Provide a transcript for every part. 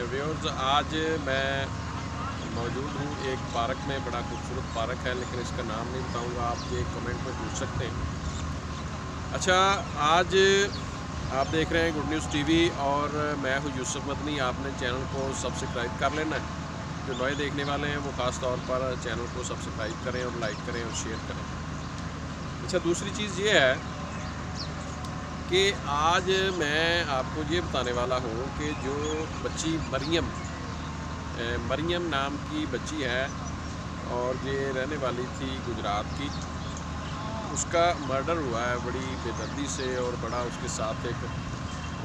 Viewers, आज मैं मौजूद हूँ एक पार्क में। बड़ा खूबसूरत पार्क है, लेकिन इसका नाम नहीं बताऊँगा, आप ये कमेंट में पूछ सकते हैं। अच्छा, आज आप देख रहे हैं गुड न्यूज़ टीवी और मैं हूँ यूसुफ मदनी। आपने चैनल को सब्सक्राइब कर लेना है। जो नए देखने वाले हैं वो ख़ास तौर पर चैनल को सब्सक्राइब करें और लाइक करें और शेयर करें। अच्छा, दूसरी चीज़ ये है कि आज मैं आपको ये बताने वाला हूँ कि जो बच्ची मरियम नाम की बच्ची है और ये रहने वाली थी गुजरात की, उसका मर्डर हुआ है बड़ी बेदर्दी से और बड़ा उसके साथ एक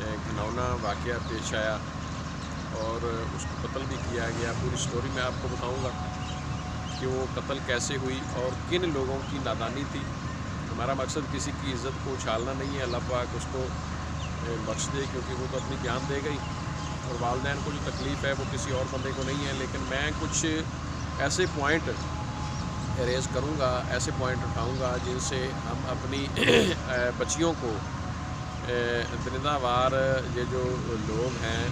घिनौना वाक़या पेश आया और उसको कत्ल भी किया गया। पूरी स्टोरी मैं आपको बताऊंगा कि वो कत्ल कैसे हुई और किन लोगों की नादानी थी। हमारा मकसद किसी की इज़्ज़त को उछालना नहीं है। अल्लाह पाक उसको बख्श दे, क्योंकि वो तो अपनी जान दे गई और वालिदैन को जो तकलीफ़ है वो किसी और बंदे को नहीं है। लेकिन मैं कुछ ऐसे पॉइंट रेज़ करूँगा, ऐसे पॉइंट उठाऊँगा जिनसे हम अपनी बच्चियों को दरिंदावार ये जो लोग हैं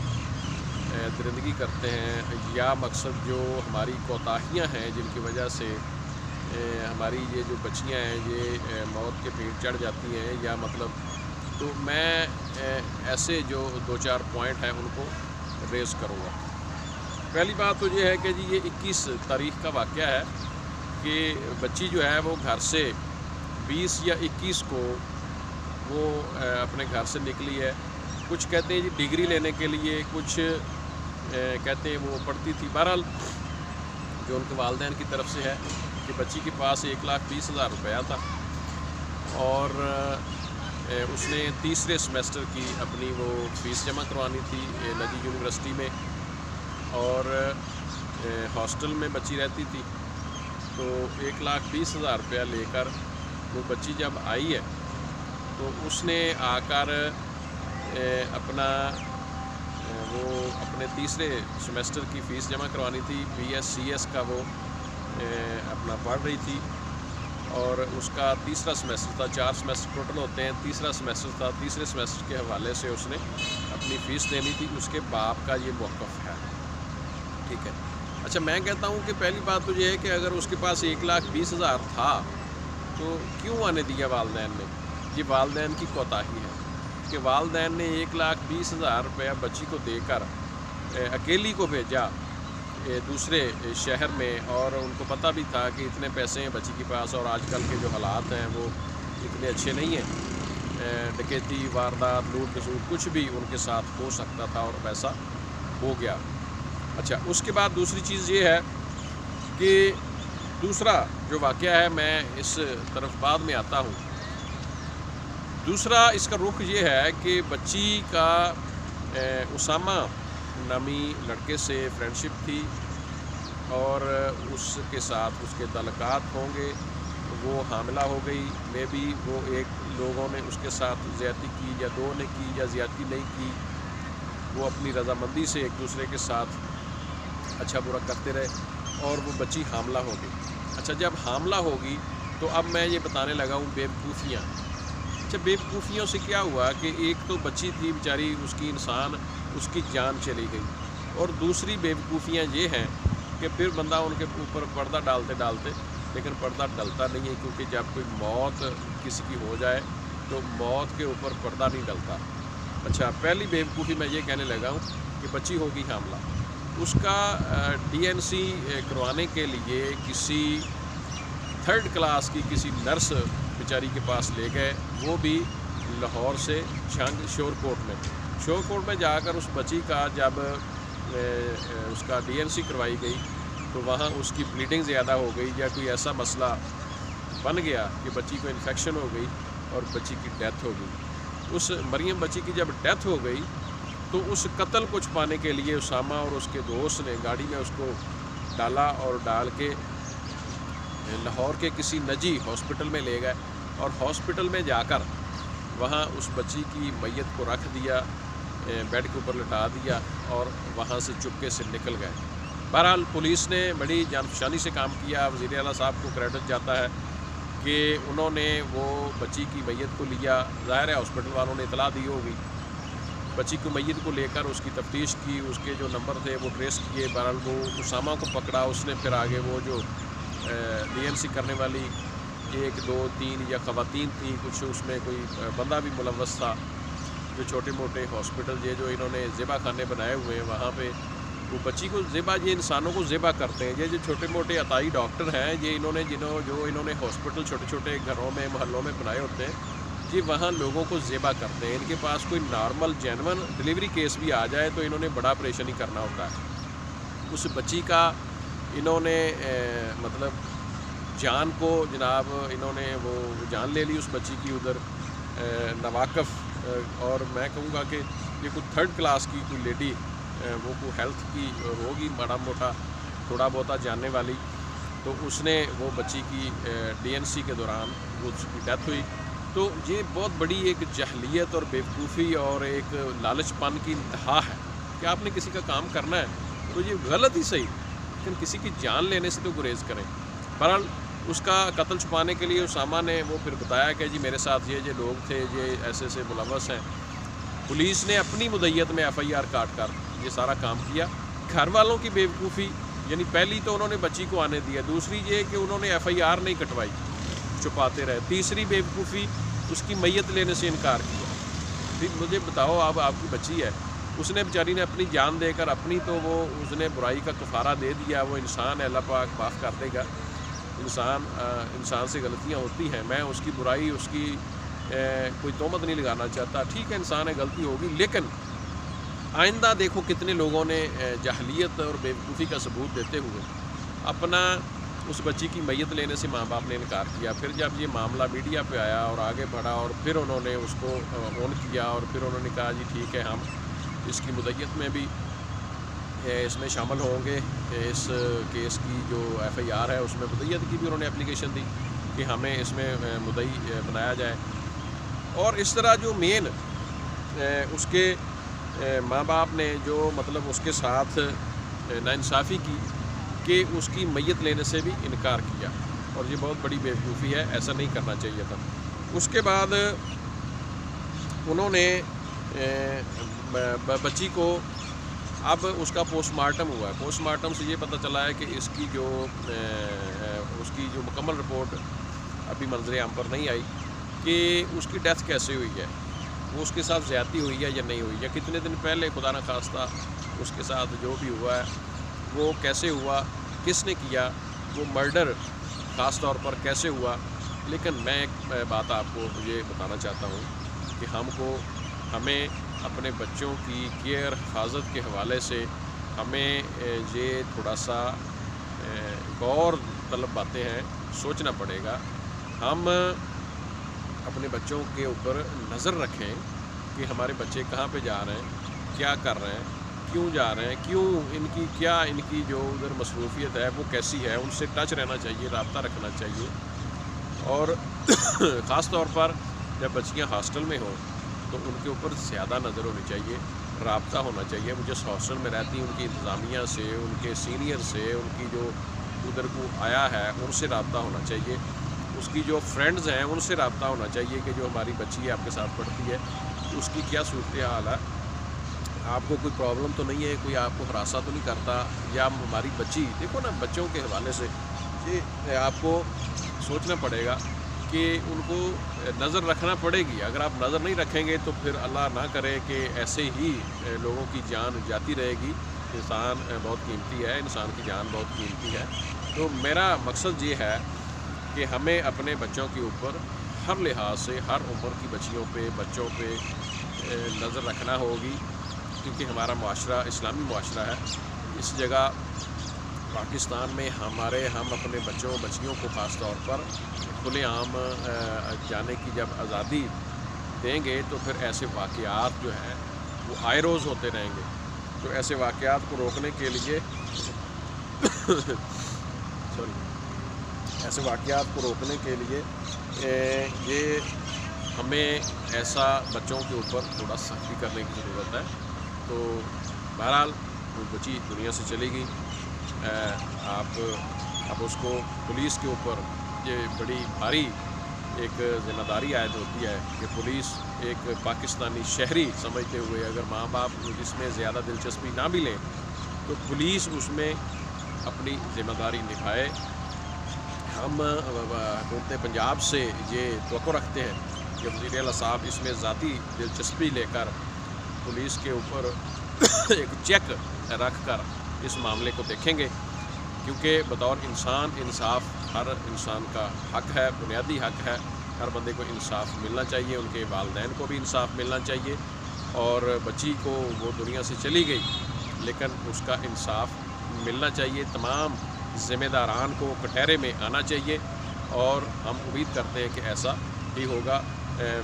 दरिंदगी करते हैं, या मकसद जो हमारी कोताहियाँ हैं जिनकी वजह से हमारी ये जो बच्चियाँ हैं ये मौत के पेट चढ़ जाती हैं, या मतलब तो मैं ऐसे जो 2-4 पॉइंट हैं उनको रेज़ करूँगा। पहली बात तो ये है कि जी ये 21 तारीख़ का वाक़या है कि बच्ची जो है वो घर से 20 या 21 को वो अपने घर से निकली है। कुछ कहते हैं जी डिग्री लेने के लिए, कुछ कहते हैं वो पढ़ती थी। बहरहाल जो उनके वालिदैन की तरफ से है कि बच्ची के पास 1,20,000 रुपया था और उसने तीसरे सेमेस्टर की अपनी वो फ़ीस जमा करवानी थी नजी यूनिवर्सिटी में और हॉस्टल में बच्ची रहती थी। तो 1,20,000 रुपया लेकर वो बच्ची जब आई है तो उसने आकर अपना वो अपने तीसरे सेमेस्टर की फ़ीस जमा करवानी थी। BScs का वो अपना पढ़ रही थी और उसका तीसरा सेमेस्टर था। 4 सेमेस्टर टोटल होते हैं, तीसरा सेमेस्टर था। तीसरे सेमेस्टर के हवाले से उसने अपनी फ़ीस देनी थी। उसके बाप का ये मौक़िफ़ है, ठीक है। अच्छा, मैं कहता हूँ कि पहली बात तो ये है कि अगर उसके पास 1,20,000 था तो क्यों आने दिया वालिदैन ने। ये वालिदैन की कोताही है कि वालिदैन ने 1,20,000 रुपया बच्ची को देकर अकेली को भेजा दूसरे शहर में, और उनको पता भी था कि इतने पैसे हैं बच्ची के पास और आजकल के जो हालात हैं वो इतने अच्छे नहीं हैं। डकैती, वारदात, लूट खसूट कुछ भी उनके साथ हो सकता था और वैसा हो गया। अच्छा, उसके बाद दूसरी चीज़ ये है कि दूसरा जो वाक़या है, मैं इस तरफ बाद में आता हूँ। दूसरा इसका रुख ये है कि बच्ची का उसामा नामी लड़के से फ्रेंडशिप थी और उसके साथ उसके ताल्लुकात होंगे। वो हामिला हो गई, मे बी वो एक लोगों ने उसके साथ ज़्यादती की या दो ने की या ज़्यादती नहीं की। वो अपनी रज़ामंदी से एक दूसरे के साथ अच्छा बुरा करते रहे और वो बच्ची हामिला हो गई। अच्छा, जब हामिला होगी तो अब मैं ये बताने लगा हूँ बेवकूफ़ियाँ। अच्छा, बेवकूफ़ियों से क्या हुआ कि एक तो बच्ची थी बेचारी, उसकी इंसान उसकी जान चली गई, और दूसरी बेवकूफ़ियाँ ये हैं कि फिर बंदा उनके ऊपर पर्दा डालते डालते, लेकिन पर्दा डलता नहीं है, क्योंकि जब कोई मौत किसी की हो जाए तो मौत के ऊपर पर्दा नहीं डलता। अच्छा, पहली बेवकूफ़ी मैं ये कहने लगा हूँ कि बच्ची होगी हामिला, उसका DNC करवाने के लिए किसी 3rd क्लास की किसी नर्स बेचारी के पास ले गए, वो भी लाहौर से शोरकोट में जाकर उस बच्ची का जब उसका DNC करवाई गई तो वहाँ उसकी ब्लीडिंग ज़्यादा हो गई या कोई ऐसा मसला बन गया कि बच्ची को इन्फेक्शन हो गई और बच्ची की डेथ हो गई। उस मरियम बच्ची की जब डेथ हो गई तो उस कत्ल को छुपाने के लिए उसामा और उसके दोस्त ने गाड़ी में उसको डाला और डाल के लाहौर के किसी निजी हॉस्पिटल में ले गए और हॉस्पिटल में जाकर वहाँ उस बच्ची की मैयत को रख दिया, बेड के ऊपर लटा दिया और वहाँ से चुपके से निकल गए। बहरहाल पुलिस ने बड़ी जानफशानी से काम किया। वज़ीर आला साहब को क्रेडिट जाता है कि उन्होंने वो बच्ची की मैयत को लिया। ज़ाहिर है हॉस्पिटल वालों ने इतला दी होगी बच्ची को मैयत को लेकर उसकी तफ्तीश की, उसके जो नंबर थे वो ट्रेस किए, बहरहाल वो उसामा को पकड़ा, उसने फिर आगे वो जो DNC करने वाली 1, 2, 3 या ख़वातीन थी, कुछ उसमें कोई बंदा भी मुलव्वस था, जो छोटे मोटे हॉस्पिटल जो इन्होंने ज़िबा खाने बनाए हुए हैं वहाँ पे वो बच्ची को ये इंसानों को ज़िबा करते हैं। ये जो छोटे मोटे अताई डॉक्टर हैं, ये इन्होंने हॉस्पिटल छोटे छोटे घरों में मोहल्लों में बनाए होते हैं, ये वहाँ लोगों को ज़िबा करते हैं। इनके पास कोई नॉर्मल जेन्युइन डिलीवरी केस भी आ जाए तो इन्होंने बड़ा ऑपरेशन ही करना होता है। उस बच्ची का इन्होंने मतलब जान को जनाब इन्होंने वो जान ले ली उस बच्ची की उधर नवाकफ़। और मैं कहूँगा कि ये कोई 3rd क्लास की कोई लेडी, वो कोई हेल्थ की होगी बड़ा मोटा थोड़ा बहुता जानने वाली, तो उसने वो बच्ची की DNC के दौरान वो उसकी डेथ हुई। तो ये बहुत बड़ी एक जहलियत और बेवकूफ़ी और एक लालचपन की इंतहा है कि आपने किसी का काम करना है तो ये गलत ही सही, लेकिन किसी की जान लेने से तो गुरेज करें। बहरहाल उसका कत्ल छुपाने के लिए उसामा ने वो फिर बताया कि जी मेरे साथ ये लोग थे, ये ऐसे मुलव्वस हैं। पुलिस ने अपनी मुद्दत में FIR काट कर ये सारा काम किया। घर वालों की बेवकूफ़ी, यानी पहली तो उन्होंने बच्ची को आने दिया, दूसरी ये कि उन्होंने FIR नहीं कटवाई, छुपाते रहे, तीसरी बेवकूफ़ी उसकी मैयत लेने से इनकार किया। फिर मुझे बताओ, अब आपकी बच्ची है, उसने बेचारी ने अपनी जान देकर अपनी तो वो उसने बुराई का कफ़ारा दे दिया। वो इंसान है, अल्लाह पाक माफ़ कर देगा। इंसान से गलतियां होती हैं, मैं उसकी बुराई उसकी कोई तोहमत नहीं लगाना चाहता, ठीक है इंसान है, गलती होगी, लेकिन आइंदा देखो कितने लोगों ने जाहलियत और बेवकूफ़ी का सबूत देते हुए अपना उस बच्ची की मैयत लेने से माँ बाप ने इनकार किया। फिर जब ये मामला मीडिया पे आया और आगे बढ़ा और फिर उन्होंने उसको ऑन किया और फिर उन्होंने कहा जी ठीक है हम इसकी मुद्दत में भी इसमें शामिल होंगे, इस केस की जो FIR है उसमें मुद्दत की भी उन्होंने एप्लीकेशन दी कि हमें इसमें मुद्दई बनाया जाए। और इस तरह जो मेन उसके माँ बाप ने जो मतलब उसके साथ नाइंसाफ़ी की कि उसकी मैयत लेने से भी इनकार किया, और ये बहुत बड़ी बेवकूफ़ी है, ऐसा नहीं करना चाहिए था। उसके बाद उन्होंने बच्ची को अब उसका पोस्टमार्टम हुआ है। पोस्टमार्टम से ये पता चला है कि इसकी जो उसकी जो मुकम्मल रिपोर्ट अभी मंजर आम पर नहीं आई कि उसकी डेथ कैसे हुई है, वो उसके साथ ज़्यादती हुई है या नहीं हुई, या कितने दिन पहले खुदा न खास्ता उसके साथ जो भी हुआ है वो कैसे हुआ, किसने किया, वो मर्डर ख़ास तौर पर कैसे हुआ। लेकिन मैं एक बात आपको ये बताना चाहता हूँ कि हमें अपने बच्चों की केयर हिफाजत के हवाले से हमें ये थोड़ा सा गौर तलब बातें हैं, सोचना पड़ेगा। हम अपने बच्चों के ऊपर नज़र रखें कि हमारे बच्चे कहाँ पे जा रहे हैं, क्या कर रहे हैं, क्यों जा रहे हैं, क्यों इनकी जो उधर मसरूफियत है वो कैसी है, उनसे टच रहना चाहिए, रब्ता रखना चाहिए। और ख़ास तौर पर जब बच्चियाँ हॉस्टल में हों तो उनके ऊपर ज़्यादा नज़र होनी चाहिए, रब्ता होना चाहिए। वो जिस हॉस्टल में रहती हैं उनकी इंतज़ामिया से, उनके सीनियर से, उनकी जो उधर को आया है उनसे रब्ता होना चाहिए, उसकी जो फ्रेंड्स हैं उनसे रब्ता होना चाहिए कि जो हमारी बच्ची है आपके साथ पढ़ती है उसकी क्या सूरत हाल है, आपको कोई प्रॉब्लम तो नहीं है, कोई आपको हरासा तो नहीं करता, या हमारी बच्ची देखो ना, बच्चों के हवाले से ये आपको सोचना पड़ेगा कि उनको नज़र रखना पड़ेगी। अगर आप नज़र नहीं रखेंगे तो फिर अल्लाह ना करे कि ऐसे ही लोगों की जान जाती रहेगी। इंसान बहुत कीमती है, इंसान की जान बहुत कीमती है। तो मेरा मकसद ये है कि हमें अपने बच्चों के ऊपर हर लिहाज से, हर उम्र की बच्चों पे नज़र रखना होगी, क्योंकि हमारा मुआशरा इस्लामी मुआशरा है। इस जगह पाकिस्तान में हम अपने बच्चियों को ख़ास तौर पर खुलेआम जाने की जब आज़ादी देंगे तो फिर ऐसे वाक़यात जो हैं वो आए रोज़ होते रहेंगे। तो ऐसे वाक़यात को रोकने के लिए ऐसे वाक़यात को रोकने के लिए ये हमें ऐसा बच्चों के ऊपर थोड़ा सख्ती करने की ज़रूरत है। तो बहरहाल वो बच्ची दुनिया से चली गई, आप अब उसको पुलिस के ऊपर ये बड़ी भारी ایک ذمہ داری عائد ہوتی ہے کہ پولیس ایک پاکستانی شہری سمجھتے ہوئے اگر ماں باپ اس میں زیادہ دلچسپی نہ بھی لیں تو پولیس اس میں اپنی ذمہ داری نبھائے۔ ہم حکومت پنجاب سے یہ توقع رکھتے ہیں کہ وزیر اعلیٰ صاحب اس میں ذاتی دلچسپی لے کر پولیس کے اوپر ایک چیک رکھ کر اس معاملے کو دیکھیں گے، کیونکہ بطور انسان انصاف ہر انسان کا حق ہے، بنیادی حق ہے۔ ہر بندے کو انصاف ملنا چاہیے، ان کے والدین کو بھی انصاف ملنا چاہیے، اور بچی کو وہ دنیا سے چلی گئی لیکن اس کا انصاف ملنا چاہیے۔ تمام ذمہ داران کو کٹہرے میں آنا چاہیے، اور ہم امید کرتے ہیں کہ ایسا ہی ہوگا۔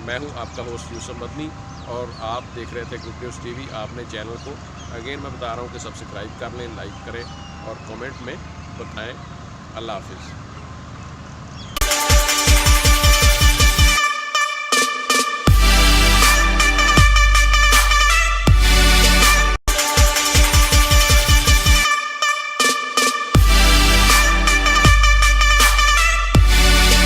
میں ہوں آپ کا ہوسٹ یوسف مدنی، اور آپ دیکھ رہے تھے گڈ نیوز ٹی وی۔ آپ نے چینل کو اگین میں بتا رہا ہوں کہ سبسکرائب کر لیں، لائک کریں اور کمنٹ میں بتائیں۔ اللہ حافظ۔